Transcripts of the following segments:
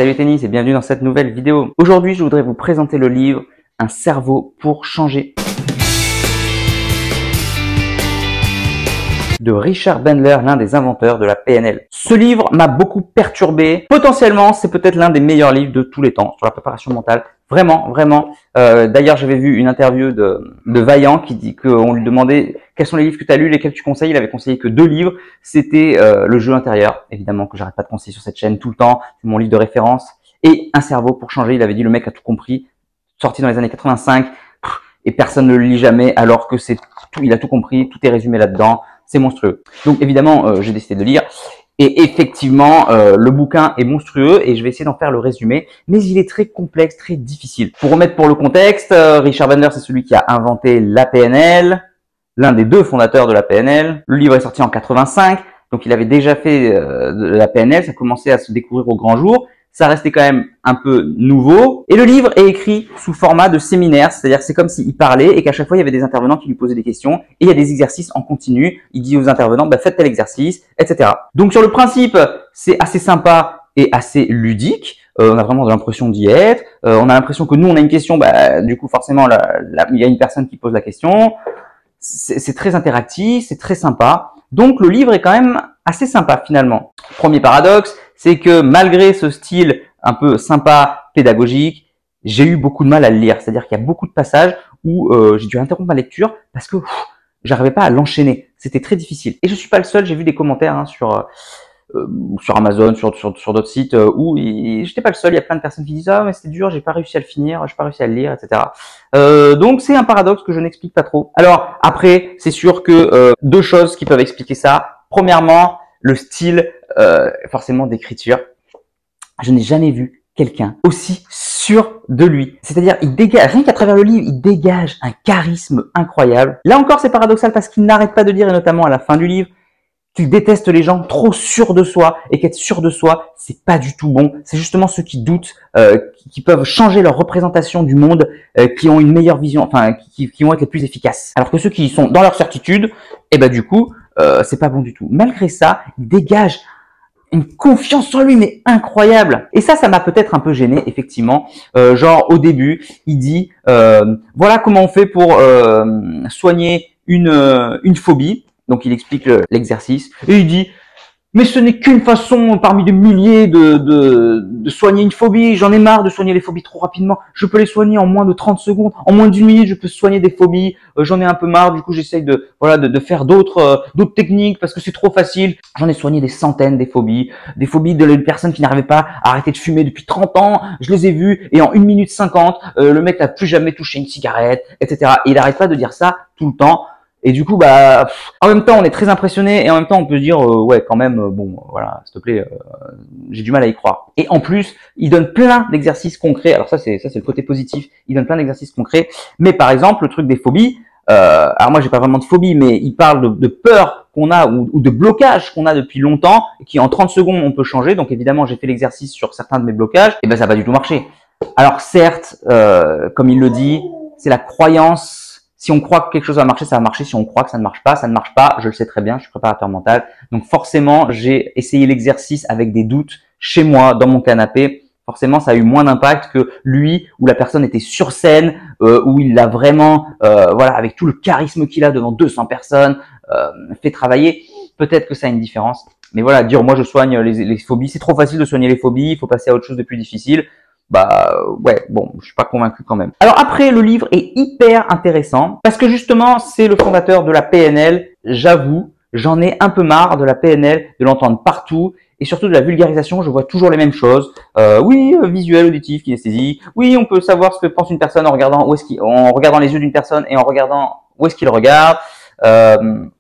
salut Tennis et bienvenue dans cette nouvelle vidéo. Aujourd'hui, je voudrais vous présenter le livre « Un cerveau pour changer » de Richard Bandler, l'un des inventeurs de la PNL. Ce livre m'a beaucoup perturbé. Potentiellement, c'est peut-être l'un des meilleurs livres de tous les temps sur la préparation mentale. Vraiment, vraiment. D'ailleurs, j'avais vu une interview de Vaillant qui dit qu'on lui demandait quels sont les livres que tu as lus, lesquels tu conseilles. Il avait conseillé que 2 livres. C'était Le jeu intérieur, évidemment, que j'arrête pas de conseiller sur cette chaîne tout le temps. C'est mon livre de référence. Et Un cerveau pour changer. Il avait dit le mec a tout compris. Sorti dans les années 85. Et personne ne le lit jamais alors que c'est tout, il a tout compris. Tout est résumé là-dedans. C'est monstrueux. Donc évidemment, j'ai décidé de lire. Et effectivement, le bouquin est monstrueux et je vais essayer d'en faire le résumé. Mais il est très complexe, très difficile. Pour remettre pour le contexte, Richard Bandler, c'est celui qui a inventé la PNL, l'un des 2 fondateurs de la PNL. Le livre est sorti en 85, donc il avait déjà fait de la PNL. Ça commençait à se découvrir au grand jour. Ça restait quand même un peu nouveau. Et le livre est écrit sous format de séminaire, c'est-à-dire c'est comme s'il parlait et qu'à chaque fois, il y avait des intervenants qui lui posaient des questions et il y a des exercices en continu. Il dit aux intervenants, bah, faites tel exercice, etc. Donc sur le principe, c'est assez sympa et assez ludique. On a vraiment l'impression d'y être. On a l'impression que nous, on a une question, bah, du coup, forcément, il y a une personne qui pose la question. C'est très interactif, c'est très sympa. Donc le livre est quand même assez sympa finalement. Premier paradoxe, c'est que malgré ce style un peu sympa, pédagogique, j'ai eu beaucoup de mal à le lire. C'est-à-dire qu'il y a beaucoup de passages où j'ai dû interrompre ma lecture parce que j'arrivais pas à l'enchaîner. C'était très difficile. Et je suis pas le seul, j'ai vu des commentaires sur Amazon, sur d'autres sites où j'étais pas le seul. Il y a plein de personnes qui disent ah mais c'était dur, j'ai pas réussi à le finir, j'ai pas réussi à le lire, etc. Donc c'est un paradoxe que je n'explique pas trop. Alors après, c'est sûr que 2 choses qui peuvent expliquer ça. Premièrement, le style forcément d'écriture. Je n'ai jamais vu quelqu'un aussi sûr de lui. C'est-à-dire, il dégage, rien qu'à travers le livre, il dégage un charisme incroyable. Là encore, c'est paradoxal parce qu'il n'arrête pas de dire, et notamment à la fin du livre, qu'il déteste les gens trop sûrs de soi et qu'être sûr de soi, c'est pas du tout bon. C'est justement ceux qui doutent, qui peuvent changer leur représentation du monde, qui ont une meilleure vision, enfin, qui vont être les plus efficaces. Alors que ceux qui sont dans leur certitude, eh ben du coup, c'est pas bon du tout. Malgré ça, il dégage une confiance en lui, mais incroyable. Et ça m'a peut-être un peu gêné, effectivement. Genre, au début, il dit, voilà comment on fait pour soigner une phobie. Donc, il explique l'exercice. Et il dit, mais ce n'est qu'une façon parmi des milliers de soigner une phobie. J'en ai marre de soigner les phobies trop rapidement. Je peux les soigner en moins de 30 secondes. En moins d'1 minute, je peux soigner des phobies. J'en ai un peu marre. Du coup, j'essaye de faire d'autres techniques parce que c'est trop facile. J'en ai soigné des centaines des phobies de personnes qui n'arrivaient pas à arrêter de fumer depuis 30 ans. Je les ai vues et en 1 minute 50, le mec n'a plus jamais touché une cigarette, etc. Et il n'arrête pas de dire ça tout le temps. Et du coup, bah, en même temps, on est très impressionné et en même temps, on peut se dire, ouais, quand même, bon, voilà, s'il te plaît, j'ai du mal à y croire. Et en plus, il donne plein d'exercices concrets. Alors ça, c'est le côté positif. Il donne plein d'exercices concrets. Mais par exemple, le truc des phobies. Alors moi, j'ai pas vraiment de phobie, mais il parle de peur qu'on a ou de blocage qu'on a depuis longtemps, et qui en 30 secondes on peut changer. Donc évidemment, j'ai fait l'exercice sur certains de mes blocages. Et ben, ça va du tout marcher. Alors certes, comme il le dit, c'est la croyance. Si on croit que quelque chose va marcher, ça va marcher. Si on croit que ça ne marche pas, ça ne marche pas. Je le sais très bien, je suis préparateur mental. Donc forcément, j'ai essayé l'exercice avec des doutes chez moi, dans mon canapé. Forcément, ça a eu moins d'impact que lui, où la personne était sur scène, où il l'a vraiment, voilà, avec tout le charisme qu'il a devant 200 personnes, fait travailler. Peut-être que ça a une différence. Mais voilà, dire moi je soigne les phobies, c'est trop facile de soigner les phobies, il faut passer à autre chose de plus difficile. Bah ouais, bon, je suis pas convaincu quand même. Alors après, le livre est hyper intéressant parce que justement, c'est le fondateur de la PNL. J'avoue, j'en ai un peu marre de la PNL, de l'entendre partout et surtout de la vulgarisation. Je vois toujours les mêmes choses. Oui, visuel, auditif, kinesthésie. Oui, on peut savoir ce que pense une personne en regardant en regardant les yeux d'une personne et en regardant où est-ce qu'il regarde. Plein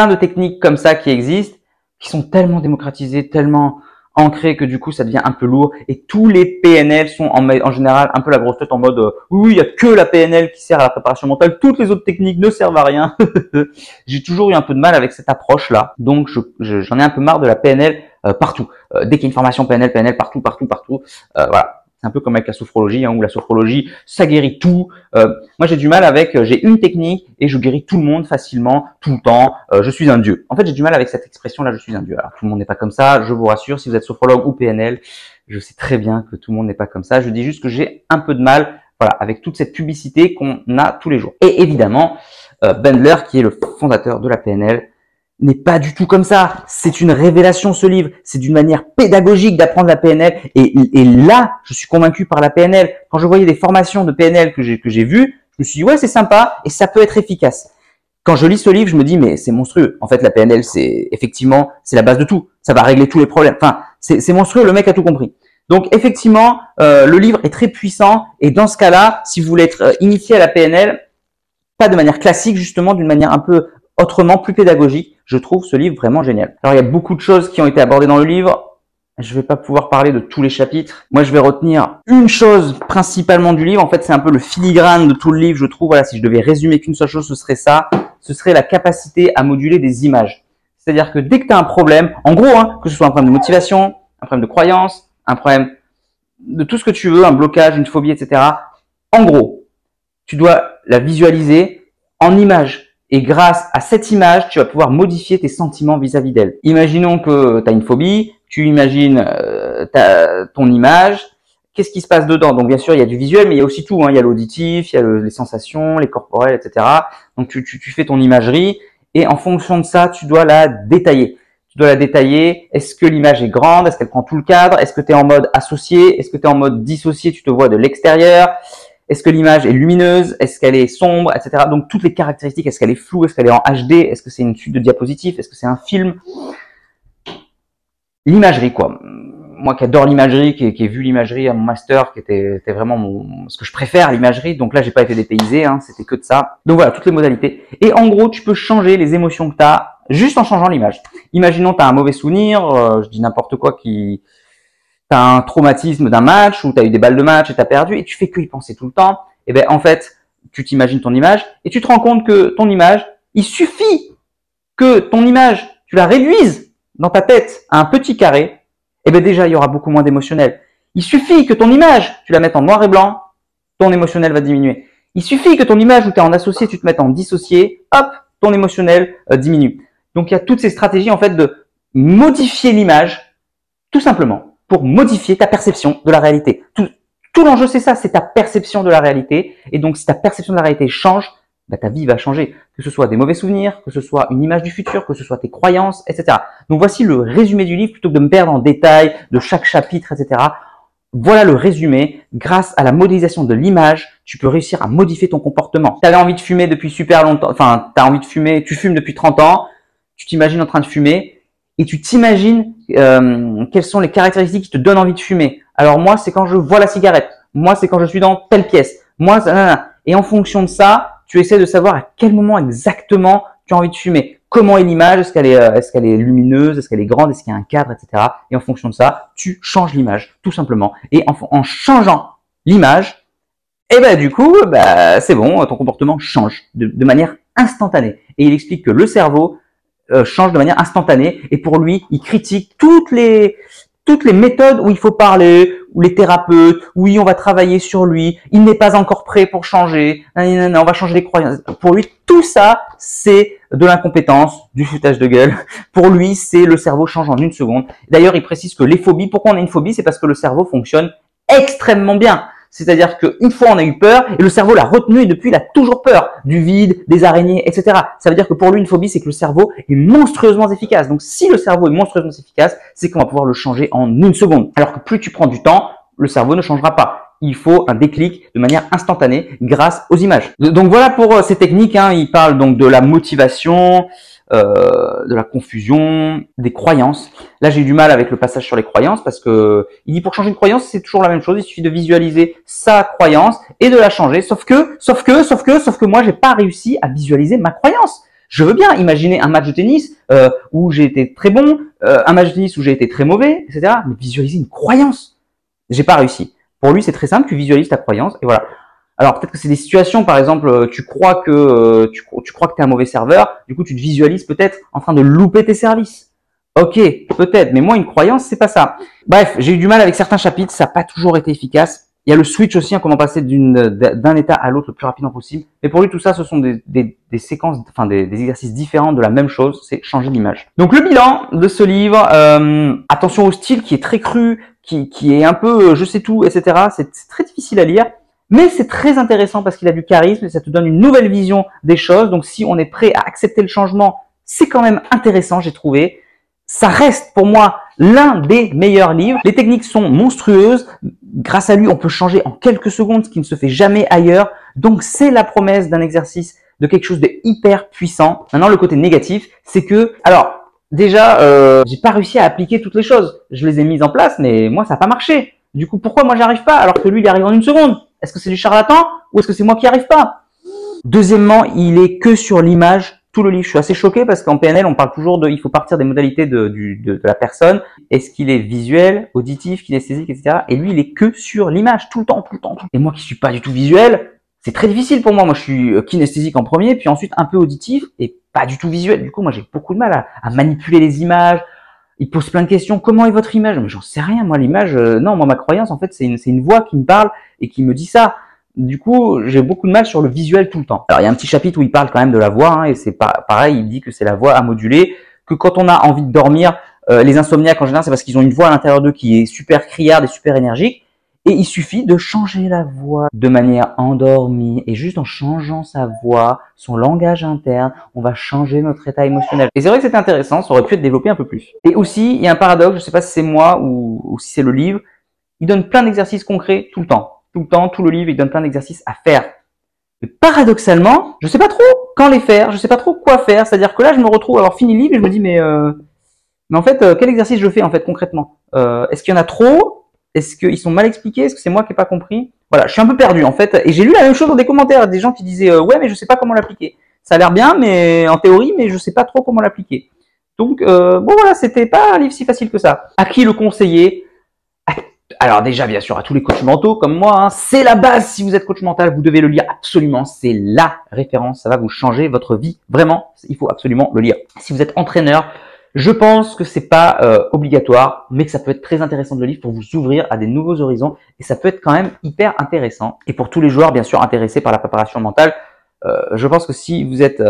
de techniques comme ça qui existent, qui sont tellement démocratisées, tellement ancré que du coup ça devient un peu lourd et tous les PNL sont en général un peu la grosse tête en mode oui, il y a que la PNL qui sert à la préparation mentale, toutes les autres techniques ne servent à rien. J'ai toujours eu un peu de mal avec cette approche là, donc j'en ai un peu marre de la PNL partout. Dès qu'il y a une formation PNL partout, voilà. C'est un peu comme avec la sophrologie, hein, où la sophrologie, ça guérit tout. Moi, j'ai du mal avec, j'ai une technique et je guéris tout le monde facilement, tout le temps. Je suis un dieu. En fait, j'ai du mal avec cette expression-là, je suis un dieu. Alors, tout le monde n'est pas comme ça. Je vous rassure, si vous êtes sophrologue ou PNL, je sais très bien que tout le monde n'est pas comme ça. Je dis juste que j'ai un peu de mal, voilà, avec toute cette publicité qu'on a tous les jours. Et évidemment, Bandler, qui est le fondateur de la PNL, n'est pas du tout comme ça. C'est une révélation, ce livre. C'est d'une manière pédagogique d'apprendre la PNL. Et là, je suis convaincu par la PNL. Quand je voyais des formations de PNL que j'ai vues, je me suis dit, ouais, c'est sympa et ça peut être efficace. Quand je lis ce livre, je me dis, mais c'est monstrueux. En fait, la PNL, c'est effectivement, c'est la base de tout. Ça va régler tous les problèmes. Enfin, c'est monstrueux. Le mec a tout compris. Donc, effectivement, le livre est très puissant. Et dans ce cas-là, si vous voulez être initié à la PNL, pas de manière classique, justement, d'une manière un peu autrement, plus pédagogique, je trouve ce livre vraiment génial. Alors, il y a beaucoup de choses qui ont été abordées dans le livre. Je vais pas pouvoir parler de tous les chapitres. Moi, je vais retenir une chose principalement du livre. En fait, c'est un peu le filigrane de tout le livre, je trouve. Voilà, si je devais résumer qu'une seule chose, ce serait ça. Ce serait la capacité à moduler des images. C'est-à-dire que dès que tu as un problème, en gros, hein, que ce soit un problème de motivation, un problème de croyance, un problème de tout ce que tu veux, un blocage, une phobie, etc. En gros, tu dois la visualiser en images. Et grâce à cette image, tu vas pouvoir modifier tes sentiments vis-à-vis d'elle. Imaginons que tu as une phobie, tu imagines ton image, qu'est-ce qui se passe dedans? Donc bien sûr, il y a du visuel, mais il y a aussi tout. Hein. Il y a l'auditif, il y a les sensations, les corporelles, etc. Donc tu fais ton imagerie et en fonction de ça, tu dois la détailler. Tu dois la détailler. Est-ce que l'image est grande? Est-ce qu'elle prend tout le cadre? Est-ce que tu es en mode associé? Est-ce que tu es en mode dissocié? Tu te vois de l'extérieur? Est-ce que l'image est lumineuse? Est-ce qu'elle est sombre, etc. Donc toutes les caractéristiques, est-ce qu'elle est floue? Est-ce qu'elle est en HD? Est-ce que c'est une suite de diapositives? Est-ce que c'est un film? L'imagerie, quoi. Moi qui adore l'imagerie, qui ai vu l'imagerie à mon master, qui était vraiment ce que je préfère, l'imagerie. Donc là, j'ai pas été dépaysé, hein, c'était que de ça. Donc voilà, toutes les modalités. Et en gros, tu peux changer les émotions que tu as juste en changeant l'image. Imaginons tu as un mauvais souvenir, je dis n'importe quoi t'as un traumatisme d'un match ou t'as eu des balles de match et t'as perdu et tu fais que y penser tout le temps. Et ben en fait, tu t'imagines ton image et tu te rends compte que ton image, il suffit que ton image, tu la réduises dans ta tête à un petit carré. Et ben déjà, il y aura beaucoup moins d'émotionnel. Il suffit que ton image, tu la mettes en noir et blanc, ton émotionnel va diminuer. Il suffit que ton image où tu es en associé, tu te mettes en dissocié, hop, ton émotionnel diminue. Donc il y a toutes ces stratégies en fait de modifier l'image, tout simplement, pour modifier ta perception de la réalité. Tout l'enjeu, c'est ça, c'est ta perception de la réalité. Et donc, si ta perception de la réalité change, bah, ta vie va changer. Que ce soit des mauvais souvenirs, que ce soit une image du futur, que ce soit tes croyances, etc. Donc, voici le résumé du livre, plutôt que de me perdre en détail de chaque chapitre, etc. Voilà le résumé. Grâce à la modélisation de l'image, tu peux réussir à modifier ton comportement. Tu avais envie de fumer depuis super longtemps, enfin, tu as envie de fumer, tu fumes depuis 30 ans, tu t'imagines en train de fumer, et tu t'imagines quelles sont les caractéristiques qui te donnent envie de fumer. Alors moi, c'est quand je vois la cigarette. Moi, c'est quand je suis dans telle pièce. Moi, et en fonction de ça, tu essaies de savoir à quel moment exactement tu as envie de fumer. Comment est l'image? Est-ce qu'elle est lumineuse? Est-ce qu'elle est grande? Est-ce qu'il y a un cadre, etc. Et en fonction de ça, tu changes l'image, tout simplement. Et en changeant l'image, et ben du coup, c'est bon, ton comportement change de manière instantanée. Et il explique que le cerveau change de manière instantanée et pour lui, il critique toutes les méthodes où il faut parler, où les thérapeutes, oui, on va travailler sur lui, il n'est pas encore prêt pour changer, on va changer les croyances. Pour lui, tout ça, c'est de l'incompétence, du foutage de gueule. Pour lui, c'est le cerveau change en une seconde. D'ailleurs, il précise que les phobies, pourquoi on a une phobie, c'est parce que le cerveau fonctionne extrêmement bien. C'est-à-dire qu'une fois on a eu peur et le cerveau l'a retenu et depuis il a toujours peur du vide, des araignées, etc. Ça veut dire que pour lui une phobie c'est que le cerveau est monstrueusement efficace. Donc si le cerveau est monstrueusement efficace, c'est qu'on va pouvoir le changer en une seconde. Alors que plus tu prends du temps, le cerveau ne changera pas. Il faut un déclic de manière instantanée grâce aux images. Donc voilà pour ces techniques. Hein. Il parle donc de la motivation, de la confusion, des croyances. Là, j'ai eu du mal avec le passage sur les croyances parce que il dit pour changer une croyance, c'est toujours la même chose. Il suffit de visualiser sa croyance et de la changer. Sauf que moi, j'ai pas réussi à visualiser ma croyance. Je veux bien imaginer un match de tennis où j'ai été très bon, un match de tennis où j'ai été très mauvais, etc. Mais visualiser une croyance, j'ai pas réussi. Pour lui, c'est très simple. Tu visualises ta croyance et voilà. Alors peut-être que c'est des situations, par exemple, tu crois que tu es un mauvais serveur, du coup tu te visualises peut-être en train de louper tes services. Ok, peut-être, mais moi, une croyance, c'est pas ça. Bref, j'ai eu du mal avec certains chapitres, ça n'a pas toujours été efficace. Il y a le switch aussi, hein, comment passer d'un état à l'autre le plus rapidement possible. Mais pour lui, tout ça, ce sont des séquences, enfin des exercices différents de la même chose, c'est changer l'image. Donc le bilan de ce livre, attention au style qui est très cru, qui est un peu je sais tout, etc. C'est très difficile à lire. Mais c'est très intéressant parce qu'il a du charisme et ça te donne une nouvelle vision des choses. Donc si on est prêt à accepter le changement, c'est quand même intéressant, j'ai trouvé. Ça reste pour moi l'un des meilleurs livres. Les techniques sont monstrueuses. Grâce à lui, on peut changer en quelques secondes, ce qui ne se fait jamais ailleurs. Donc c'est la promesse d'un exercice, de quelque chose de hyper puissant. Maintenant, le côté négatif, c'est que, alors déjà, j'ai pas réussi à appliquer toutes les choses. Je les ai mises en place, mais moi, ça n'a pas marché. Du coup, pourquoi moi, j'arrive pas alors que lui, il arrive en une seconde? Est-ce que c'est du charlatan ou est-ce que c'est moi qui arrive pas? Deuxièmement, il est que sur l'image. Tout le livre, je suis assez choqué parce qu'en PNL, on parle toujours il faut partir des modalités de la personne. Est-ce qu'il est visuel, auditif, kinesthésique, etc. Et lui, il est que sur l'image, tout le temps, tout le temps. Et moi qui suis pas du tout visuel, c'est très difficile pour moi. Moi, je suis kinesthésique en premier, puis ensuite un peu auditif et pas du tout visuel. Du coup, moi, j'ai beaucoup de mal à manipuler les images. Il pose plein de questions. Comment est votre image? Mais j'en sais rien, moi, l'image. Non, moi, ma croyance, en fait, c'est une voix qui me parle et qui me dit ça. Du coup, j'ai beaucoup de mal sur le visuel tout le temps. Alors, il y a un petit chapitre où il parle quand même de la voix, hein, et c'est pareil, il dit que c'est la voix à moduler, que quand on a envie de dormir, les insomniaques en général, c'est parce qu'ils ont une voix à l'intérieur d'eux qui est super criarde et super énergique, et il suffit de changer la voix de manière endormie, et juste en changeant sa voix, son langage interne, on va changer notre état émotionnel. Et c'est vrai que c'était intéressant, ça aurait pu être développé un peu plus. Et aussi, il y a un paradoxe, je sais pas si c'est moi ou si c'est le livre, il donne plein d'exercices concrets tout le temps. Tout le temps, tout le livre, il donne plein d'exercices à faire. Mais paradoxalement, je sais pas trop quand les faire, je sais pas trop quoi faire. C'est-à-dire que là, je me retrouve à avoir fini le livre et je me dis, mais en fait, quel exercice je fais en fait concrètement? Est-ce qu'il y en a trop? Est-ce qu'ils sont mal expliqués? Est-ce que c'est moi qui n'ai pas compris? Voilà, je suis un peu perdu en fait. Et j'ai lu la même chose dans des commentaires, des gens qui disaient, ouais, mais je sais pas comment l'appliquer. Ça a l'air bien, mais en théorie, mais je sais pas trop comment l'appliquer. Donc, bon voilà, c'était pas un livre si facile que ça. À qui le conseiller? Alors déjà, bien sûr, à tous les coachs mentaux comme moi, hein, c'est la base. Si vous êtes coach mental, vous devez le lire absolument. C'est la référence. Ça va vous changer votre vie. Vraiment, il faut absolument le lire. Si vous êtes entraîneur, je pense que c'est pas obligatoire, mais que ça peut être très intéressant de le lire pour vous ouvrir à des nouveaux horizons. Et ça peut être quand même hyper intéressant. Et pour tous les joueurs, bien sûr, intéressés par la préparation mentale, je pense que si vous êtes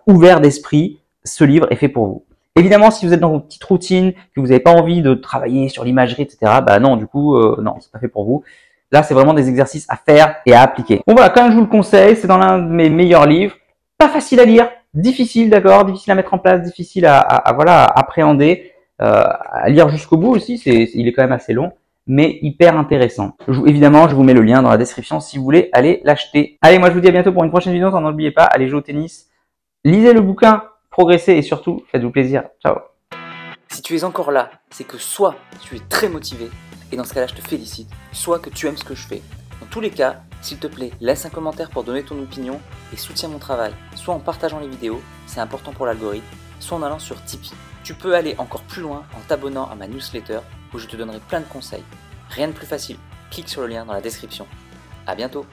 ouvert d'esprit, ce livre est fait pour vous. Évidemment, si vous êtes dans vos petites routines, que vous n'avez pas envie de travailler sur l'imagerie, etc., bah non, du coup, non, c'est pas fait pour vous. Là, c'est vraiment des exercices à faire et à appliquer. Bon voilà, quand même, je vous le conseille, c'est dans l'un de mes meilleurs livres. Pas facile à lire, difficile, d'accord, difficile à mettre en place, difficile voilà, à appréhender, à lire jusqu'au bout aussi, il est quand même assez long, mais hyper intéressant. Évidemment, je vous mets le lien dans la description si vous voulez aller l'acheter. Allez, moi je vous dis à bientôt pour une prochaine vidéo, n'oubliez pas, allez jouer au tennis, lisez le bouquin, progressez et surtout, faites-vous plaisir. Ciao. Si tu es encore là, c'est que soit tu es très motivé, et dans ce cas-là je te félicite, soit que tu aimes ce que je fais. Dans tous les cas, s'il te plaît, laisse un commentaire pour donner ton opinion et soutiens mon travail, soit en partageant les vidéos, c'est important pour l'algorithme, soit en allant sur Tipeee. Tu peux aller encore plus loin en t'abonnant à ma newsletter où je te donnerai plein de conseils. Rien de plus facile, clique sur le lien dans la description. À bientôt.